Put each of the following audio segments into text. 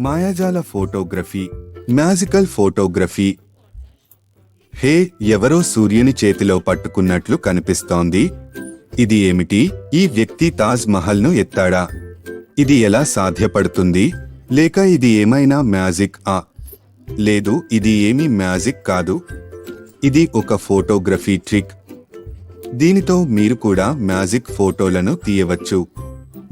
మాయాజాల photography, magical photography. హే, ఎవరో సూర్యుని చేతిలో పట్టుకున్నట్లు కనిపిస్తోంది. ఇది ఏమిటి? ఈ వ్యక్తి తాజ్ మహల్ను ఎత్తాడా? ఇది ఎలా సాధ్యపడుతుంది? లేక ఇది ఏమైనా మ్యాజిక్? లేదు, ఇది ఏమీ మ్యాజిక్ కాదు. ఇది ఒక ఫోటోగ్రఫీ ట్రిక్. దీనితో మీరు కూడా మ్యాజిక్ ఫోటోలను తీయవచ్చు.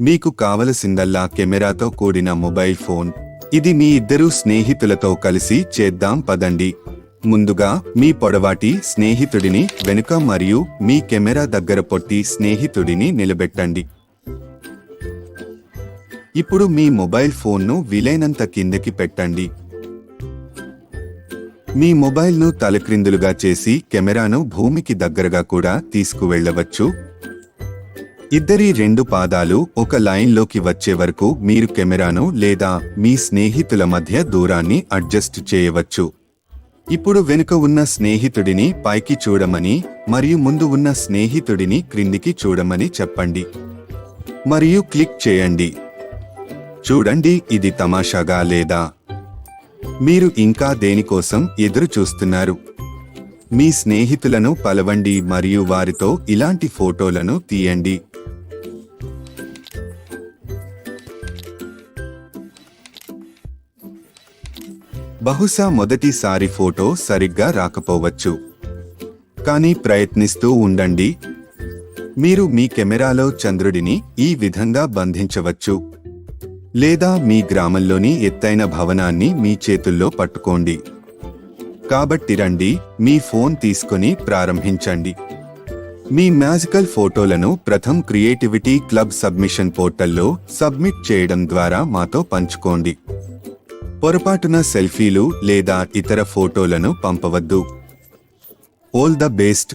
మీకు కావలసిందల్లా కెమెరాతో కూడిన మొబైల్ ఫోన్. ఇది మీ ఇద్దరు స్నేహితులతో కలిసి చేద్దాం పదండి. ముందుగా మీ పొడవాటి స్నేహితుడిని వెనుక మరియు మీ కెమెరా దగ్గర పొట్టి స్నేహితుడిని నిలబెట్టండి. ఇప్పుడు మీ మొబైల్ ఫోన్ను వీలైనంత కిందకి పెట్టండి. మీ మొబైల్ను తలక్రిందులుగా చేసి కెమెరాను భూమికి దగ్గరగా కూడా తీసుకువెళ్లవచ్చు. ఇద్దరి రెండు పాదాలు ఒక లైన్లోకి వచ్చే వరకు మీరు కెమెరాను లేదా మీ స్నేహితుల మధ్య దూరాన్ని అడ్జస్ట్ చేయవచ్చు. ఇప్పుడు వెనుక ఉన్న స్నేహితుడిని పైకి చూడమని మరియు ముందు ఉన్న స్నేహితుడిని క్రిందికి చూడమని చెప్పండి మరియు క్లిక్ చేయండి. చూడండి, ఇది తమాషాగా లేదా? మీరు ఇంకా దేనికోసం ఎదురు చూస్తున్నారు? మీ స్నేహితులను పలవండి మరియు వారితో ఇలాంటి ఫోటోలను తీయండి. బహుశా మొదటిసారి ఫోటో సరిగ్గా రాకపోవచ్చు, కానీ ప్రయత్నిస్తూ ఉండండి. మీరు మీ కెమెరాలో చంద్రుడిని ఈ విధంగా బంధించవచ్చు, లేదా మీ గ్రామంలోని ఎత్తైన భవనాన్ని మీ చేతుల్లో పట్టుకోండి. కాబట్టి రండి, మీ ఫోన్ తీసుకొని ప్రారంభించండి. మీ మ్యాజికల్ ఫోటోలను ప్రథమ్ క్రియేటివిటీ క్లబ్ సబ్మిషన్ పోర్టల్లో సబ్మిట్ చేయడం ద్వారా మాతో పంచుకోండి. పొరపాటున సెల్ఫీలు లేదా ఇతర ఫోటోలను పంపవద్దు. All the best.